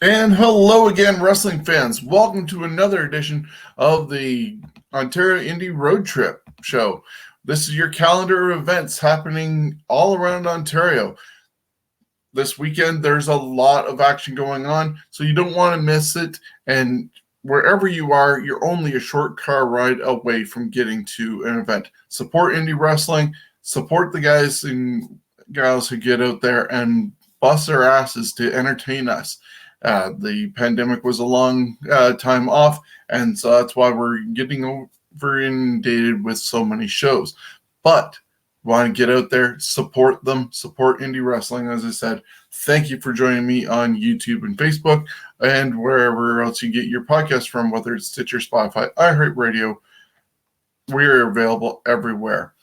And hello again, wrestling fans. Welcome to another edition of the Ontario Indy Road Trip Show. This is your calendar of events happening all around Ontario. This weekend, there's a lot of action going on, so you don't want to miss it. And wherever you are, you're only a short car ride away from getting to an event. Support indie wrestling, support the guys and gals who get out there and bust their asses to entertain us. The pandemic was a long time off, and so that's why we're getting over inundated with so many shows. But want to get out there, support them, support indie wrestling. As I said, thank you for joining me on YouTube and Facebook and wherever else you get your podcast from, whether it's Stitcher, Spotify, iHeartRadio. We're available everywhere.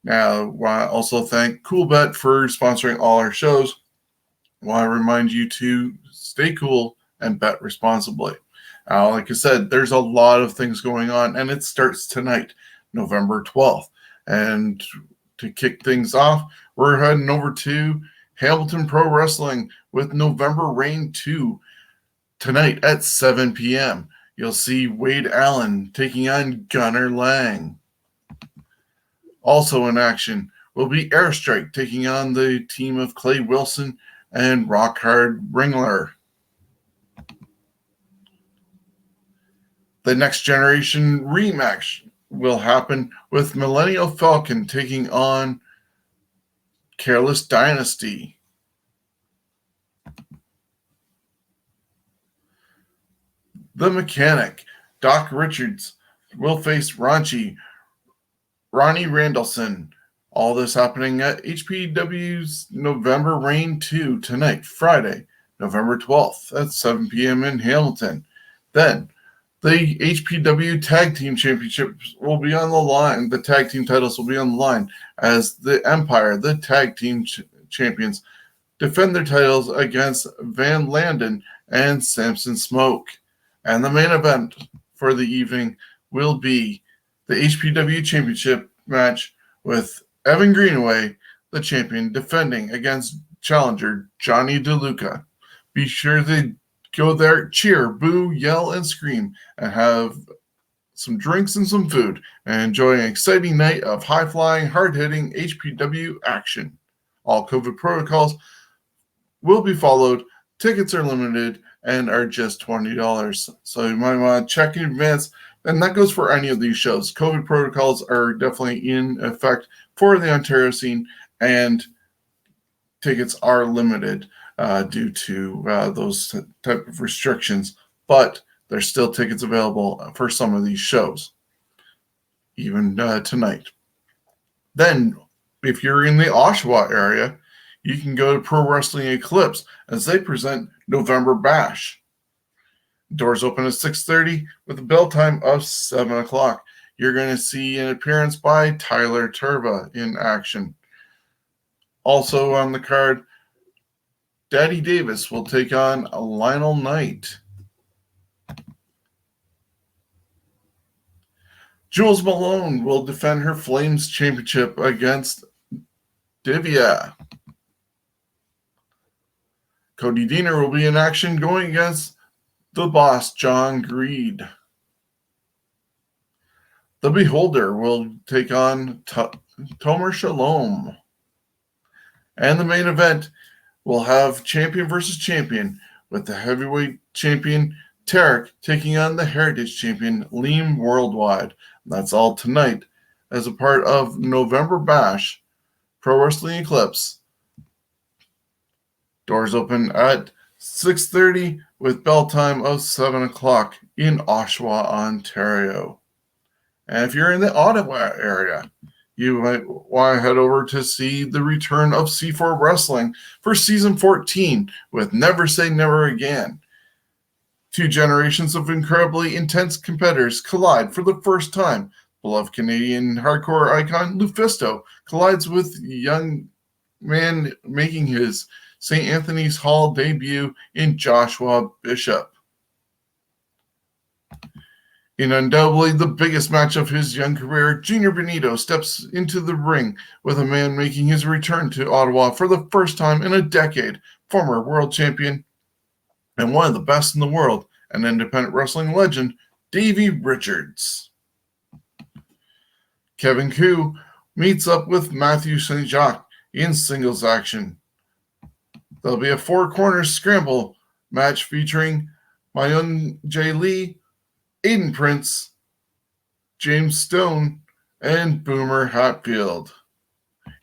Now, I want to also thank CoolBet for sponsoring all our shows. I want to remind you to stay cool and bet responsibly. Like I said, there's a lot of things going on, and it starts tonight, November 12th. And to kick things off, we're heading over to Hamilton Pro Wrestling with November Rain 2 tonight at 7 p.m. You'll see Wade Allen taking on Gunnar Lang. Also in action will be Airstrike taking on the team of Clay Wilson and Rockhard Ringler. The Next Generation rematch will happen with Millennial Falcon taking on Careless Dynasty. The Mechanic, Doc Richards, will face Ronnie Randallson. All this happening at HPW's November Rain 2 tonight, Friday, November 12th at 7 p.m. in Hamilton. Then, the HPW Tag Team Championships will be on the line. The tag team titles will be on the line as the Empire, the tag team champions, defend their titles against Van Landen and Samson Smoke. And the main event for the evening will be the HPW Championship match with Evan Greenaway, the champion, defending against challenger Johnny DeLuca. Be sure to go there, cheer, boo, yell, and scream, and have some drinks and some food, and enjoy an exciting night of high-flying, hard-hitting HPW action. All COVID protocols will be followed. Tickets are limited and are just $20. So you might want to check in advance, and that goes for any of these shows. COVID protocols are definitely in effect for the Ontario scene, and tickets are limited due to those type of restrictions, but there's still tickets available for some of these shows, even tonight. Then, if you're in the Oshawa area, you can go to Pro Wrestling Eclipse as they present November Bash. Doors open at 6:30 with a bell time of 7 o'clock. You're going to see an appearance by Tyler Turba in action. Also on the card, Daddy Davis will take on Lionel Knight. Jules Malone will defend her Flames Championship against Divya. Cody Deaner will be in action going against the boss, John Greed. The Beholder will take on Tomer Shalom. And the main event will have champion versus champion, with the heavyweight champion, Tarek, taking on the heritage champion, Liam Worldwide. That's all tonight as a part of November Bash, Pro Wrestling Eclipse. Doors open at 6:30 with bell time of 7 o'clock in Oshawa, Ontario. And if you're in the Ottawa area, you might want to head over to see the return of C4 Wrestling for Season 14 with Never Say Never Again. Two generations of incredibly intense competitors collide for the first time. Beloved Canadian hardcore icon Lufisto collides with young man making his St. Anthony's Hall debut in Joshua Bishop. In undoubtedly the biggest match of his young career, Junior Benito steps into the ring with a man making his return to Ottawa for the first time in a decade, former world champion and one of the best in the world, an independent wrestling legend, Davey Richards. Kevin Koo meets up with Matthew St. Jacques in singles action. There'll be a four-corner scramble match featuring Myung Jae Lee, Aiden Prince, James Stone, and Boomer Hatfield.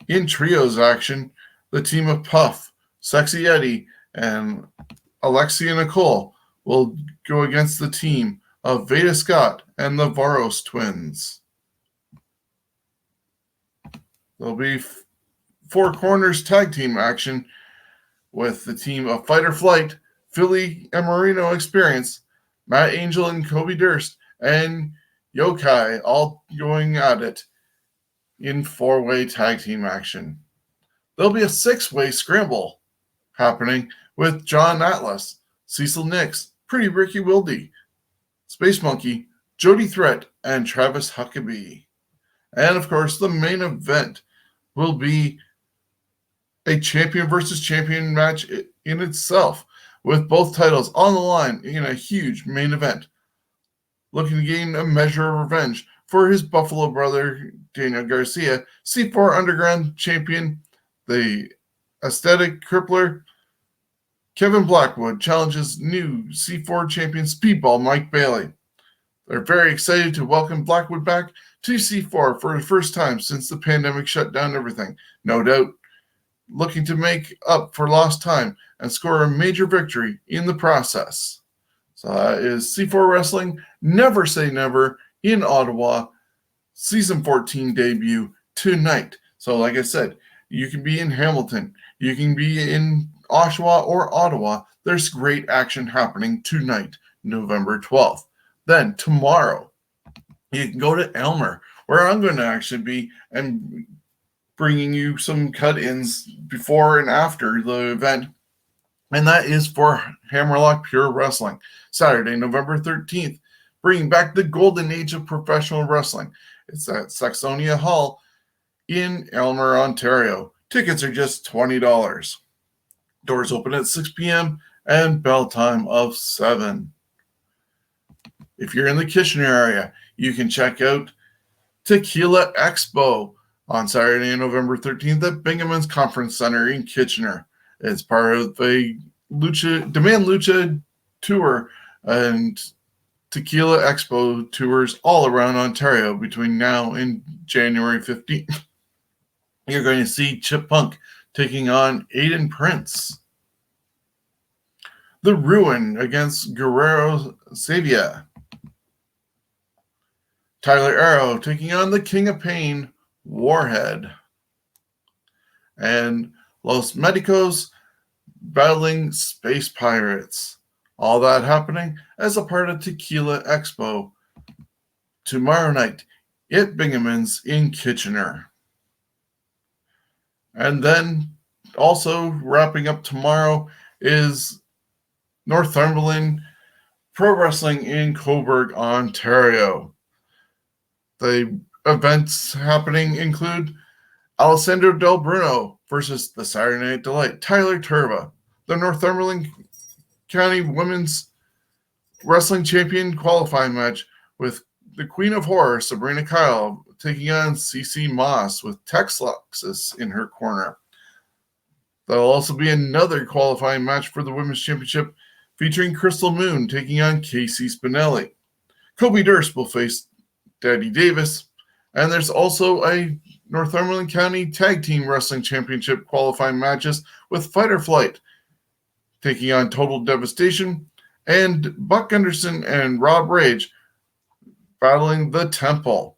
In trios action, the team of Puff, Sexy Eddie, and Alexia Nicole will go against the team of Veda Scott and the Varos twins. There'll be four corners tag team action with the team of Fight or Flight, Philly and Marino Experience, Matt Angel and Kobe Durst, and Yokai all going at it in four-way tag team action. There'll be a six-way scramble happening with John Atlas, Cecil Nix, Pretty Ricky Wilde, Space Monkey, Jody Threat, and Travis Huckabee. And, of course, the main event will be a champion versus champion match in itself, with both titles on the line in a huge main event, looking to gain a measure of revenge for his Buffalo brother, Daniel Garcia, C4 Underground champion, the aesthetic crippler. Kevin Blackwood challenges new C4 champion Speedball Mike Bailey. They're very excited to welcome Blackwood back to C4 for the first time since the pandemic shut down everything. No doubt looking to make up for lost time and score a major victory in the process. So that is C4 Wrestling Never Say Never in Ottawa, Season 14 debut tonight. So like I said, you can be in Hamilton, you can be in Oshawa or Ottawa. There's great action happening tonight, November 12th. Then tomorrow, you can go to Aylmer, where I'm going to actually be and bringing you some cut-ins before and after the event. And that is for Hammerlock Pure Wrestling, Saturday, November 13th, bringing back the golden age of professional wrestling. It's at Saxonia Hall in Aylmer, Ontario. Tickets are just $20. Doors open at 6 p.m. and bell time of 7. If you're in the Kitchener area, you can check out Tequila Expo on Saturday, November 13th at Binghamton's Conference Center in Kitchener. It's part of a Demand Lucha tour and Tequila Expo tours all around Ontario between now and January 15th. You're going to see Chip Punk taking on Aiden Prince. The Ruin against Guerrero Savia. Tyler Arrow taking on the King of Pain, Warhead. And Los Medicos battling Space Pirates. All that happening as a part of Tequila Expo tomorrow night at Binghamton's in Kitchener. And then also wrapping up tomorrow is Northumberland Pro Wrestling in Coberg, Ontario. The events happening include Alessandro Del Bruno versus the Saturday Night Delight, Tyler Turba, the Northumberland County Women's Wrestling Champion qualifying match with the Queen of Horror, Sabrina Kyle, taking on CC Moss with Tex Luxus in her corner. There'll also be another qualifying match for the Women's Championship featuring Crystal Moon taking on Casey Spinelli. Kobe Durst will face Daddy Davis. And there's also a Northumberland County Tag Team Wrestling Championship qualifying matches with Fight or Flight taking on Total Devastation, and Buck Gunderson and Rob Rage battling the Temple.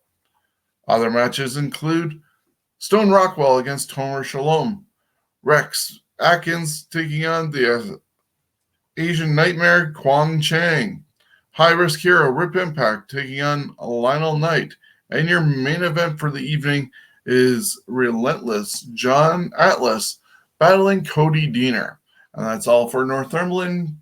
Other matches include Stone Rockwell against Tomer Shalom, Rex Atkins taking on the Asian Nightmare Kwang Chang, High Risk Hero Rip Impact taking on Lionel Knight, and your main event for the evening is Relentless John Atlas battling Cody Diener. And that's all for Northumberland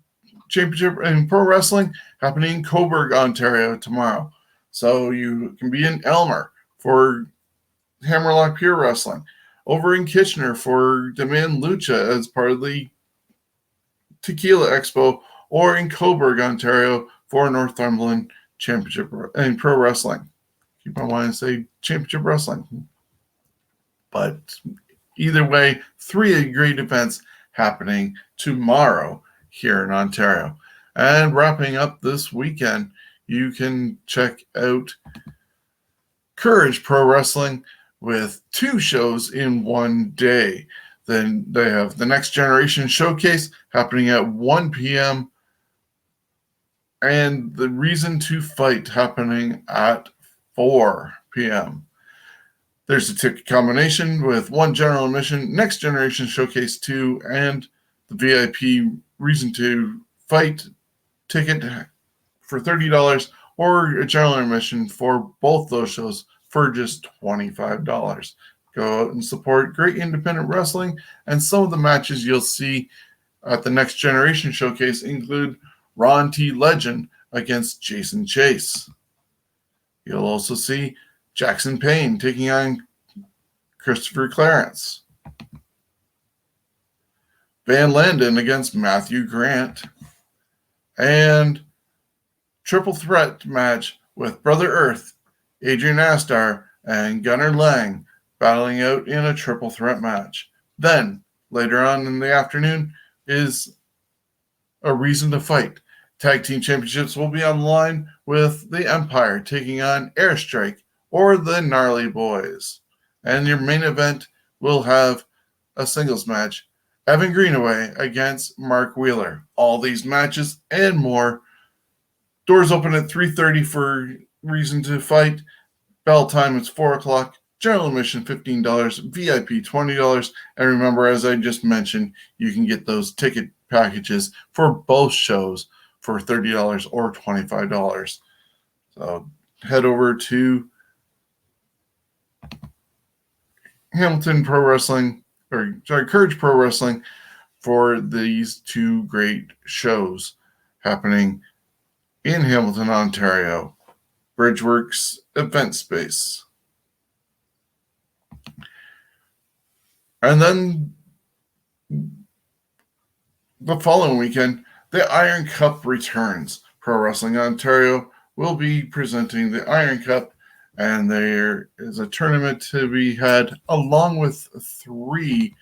Championship in Pro Wrestling happening in Coburg, Ontario tomorrow. So you can be in Aylmer for Hammerlock Pure Wrestling, over in Kitchener for Demand Lucha as part of the Tequila Expo, or in Coberg, Ontario for Northumberland Championship in Pro Wrestling. Keep on wanting to say Championship Wrestling. But either way, 3 great events happening tomorrow here in Ontario. And wrapping up this weekend, you can check out Courage Pro Wrestling with 2 shows in one day. Then they have the Next Generation Showcase happening at 1 p.m. and the Reason to Fight happening at 4 p.m. There's a ticket combination with 1 general admission, Next Generation Showcase 2, and the VIP Reason to Fight ticket for $30, or a general admission for both those shows for just $25. Go out and support great independent wrestling, and some of the matches you'll see at the Next Generation Showcase include Ron T. Legend against Jason Chase. You'll also see Jackson Payne taking on Christopher Clarence. Van Landen against Matthew Grant. And triple threat match with Brother Earth, Adrian Astar, and Gunnar Lang battling out in a triple threat match. Then, later on in the afternoon, is a Reason to Fight. Tag Team Championships will be on the line with the Empire taking on Airstrike or the Gnarly Boys. And your main event will have a singles match, Evan Greenaway against Mark Wheeler. All these matches and more. Doors open at 3:30 for Reason to Fight. Bell time is 4 o'clock. General admission $15, VIP $20. And remember, as I just mentioned, you can get those ticket packages for both shows for $30 or $25. So head over to Hamilton Pro Wrestling, Courage Pro Wrestling for these 2 great shows happening in Hamilton, Ontario. Bridgeworks Event Space. And then the following weekend, the Iron Cup returns. Pro Wrestling Ontario will be presenting the Iron Cup, and there is a tournament to be had along with 3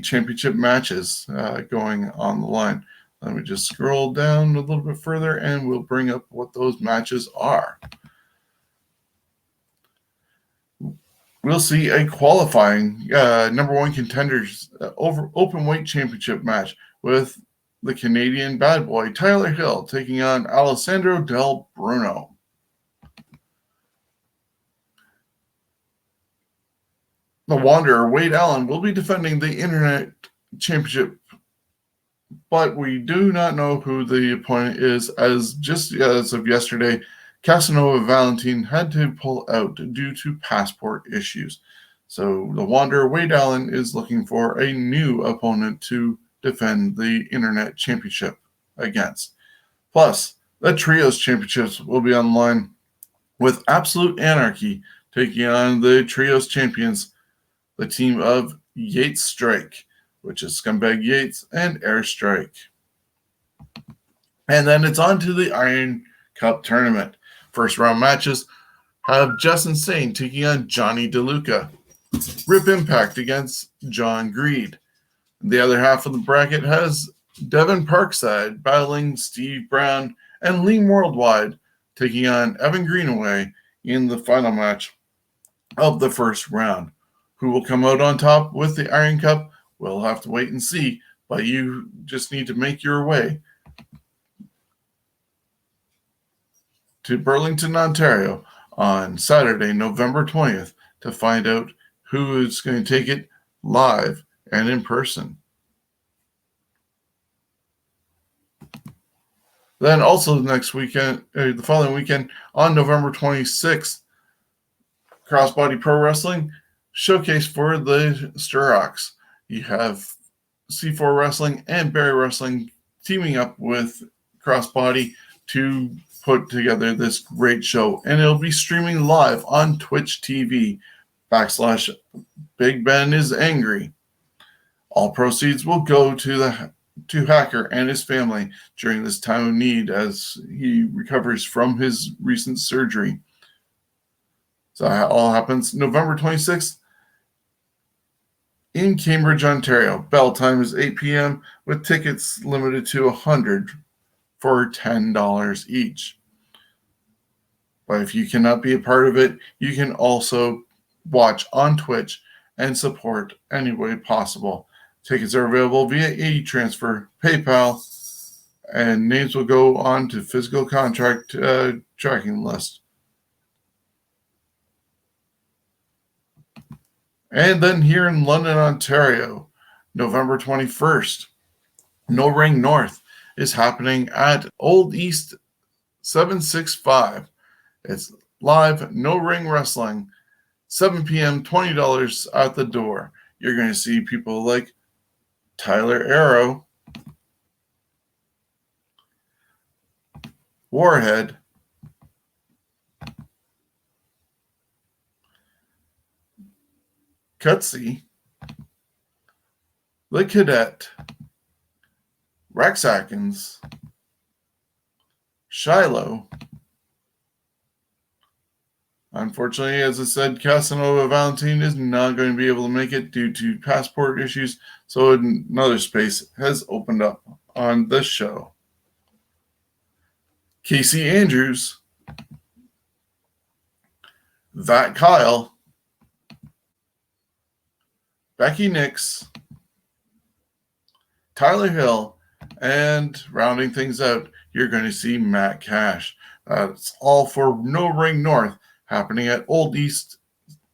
championship matches going on the line. Let me just scroll down a little bit further and we'll bring up what those matches are. We'll see a qualifying number 1 contenders over open weight championship match with the Canadian bad boy Tyler Hill taking on Alessandro Del Bruno. The Wanderer Wade Allen will be defending the Internet Championship, but we do not know who the opponent is, as of yesterday, Casanova Valentine had to pull out due to passport issues. So the Wanderer Wade Allen is looking for a new opponent to defend the Internet Championship against. Plus, the Trios Championships will be on the line with Absolute Anarchy taking on the Trios Champions, the team of Yates Strike, which is Scumbag Yates and Airstrike. And then it's on to the Iron Cup tournament. First round matches have Justin Sane taking on Johnny DeLuca. Rip Impact against John Greed. The other half of the bracket has Devin Parkside battling Steve Brown, and Lean Worldwide taking on Evan Greenaway in the final match of the first round. Who will come out on top with the Iron Cup? We'll have to wait and see, but you just need to make your way to Burlington, Ontario on Saturday, November 20th to find out who is going to take it live and in person. Then also next weekend, the following weekend on November 26th, Crossbody Pro Wrestling showcase for the Sturrocks. You have C4 Wrestling and Barry Wrestling teaming up with Crossbody to put together this great show. And it'll be streaming live on Twitch TV / Big Ben is Angry. All proceeds will go to the to Hacker and his family during this time of need as he recovers from his recent surgery. So that all happens November 26th in Cambridge, Ontario. Bell time is 8 p.m. with tickets limited to 100 for $10 each. But if you cannot be a part of it, you can also watch on Twitch and support any way possible. Tickets are available via e-transfer, PayPal, and names will go on to physical contract tracking list. And then here in London, Ontario, November 21st, No Ring North is happening at Old East 765. It's live, no ring wrestling, 7 p.m., $20 at the door. You're going to see people like Tyler Arrow, Warhead, Cutsy, The Cadet, Rex Atkins, Shiloh. Unfortunately, as I said, Casanova Valentine is not going to be able to make it due to passport issues, so another space has opened up on this show. Casey Andrews, That Kyle, Becky Nix, Tyler Hill, and rounding things out, you're going to see Matt Cash. That's all for No Ring North, happening at Old East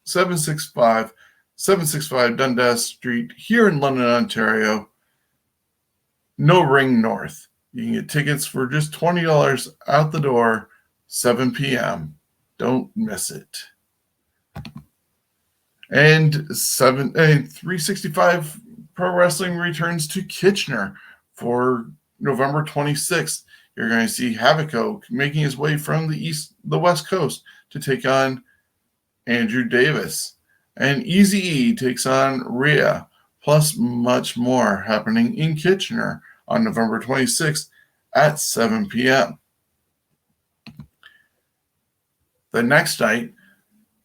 765 Dundas Street here in London, Ontario. No Ring North. You can get tickets for just $20 out the door, 7 p.m. Don't miss it. And 365 Pro Wrestling returns to Kitchener for November 26th. You're going to see Havoc making his way from the West Coast to take on Andrew Davis. And Eazy-E takes on Rhea, plus much more happening in Kitchener on November 26th at 7 p.m. The next night,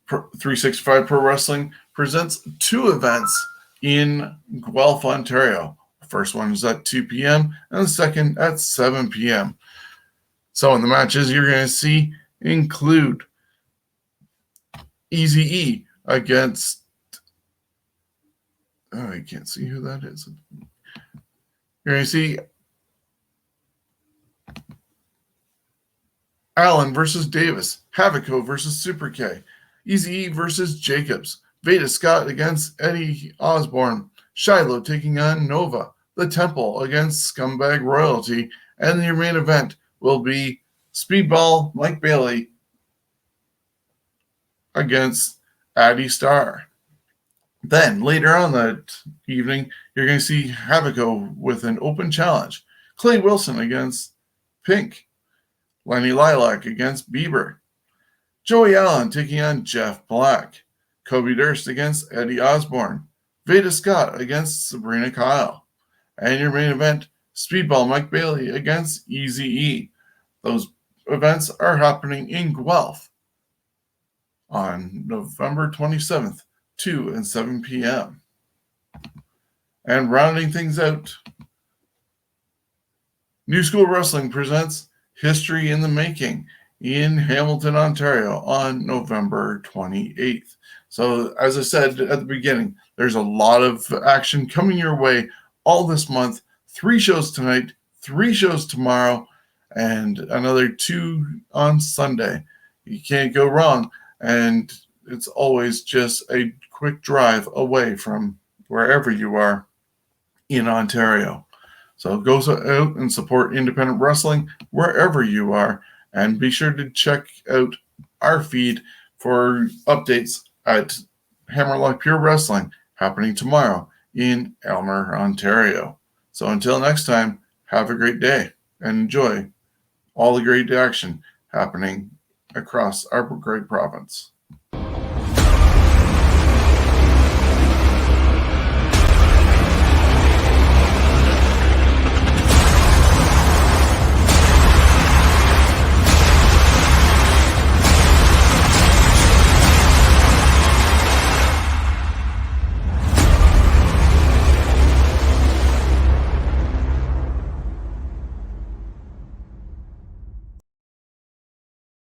365 Pro Wrestling presents two events in Guelph, Ontario. The first one is at 2 p.m. and the second at 7 p.m. So in the matches you're going to see include Eazy-E against... Oh, I can't see who that is. You're going to see Allen versus Davis, Havoco versus Super K, Eazy-E versus Jacobs, Veda Scott against Eddie Osborne, Shiloh taking on Nova, The Temple against Scumbag Royalty, and your main event will be Speedball Mike Bailey against Addy Starr. Then, later on that evening, you're going to see Havoco with an open challenge. Clay Wilson against Pink. Lenny Lilac against Bieber. Joey Allen taking on Jeff Black. Kobe Durst against Eddie Osborne. Veda Scott against Sabrina Kyle. And your main event, Speedball Mike Bailey against Eazy-E. Those events are happening in Guelph on November 27th, 2 and 7 p.m. And rounding things out, New School Wrestling presents History in the Making in Hamilton, Ontario on November 28th. So, as I said at the beginning, there's a lot of action coming your way all this month. 3 shows tonight, 3 shows tomorrow, and another 2 on Sunday. You can't go wrong, and it's always just a quick drive away from wherever you are in Ontario. So go out and support independent wrestling wherever you are, and be sure to check out our feed for updates at Hammerlock Pure Wrestling happening tomorrow in Aylmer, Ontario. So until next time, have a great day and enjoy all the great action happening across our great province.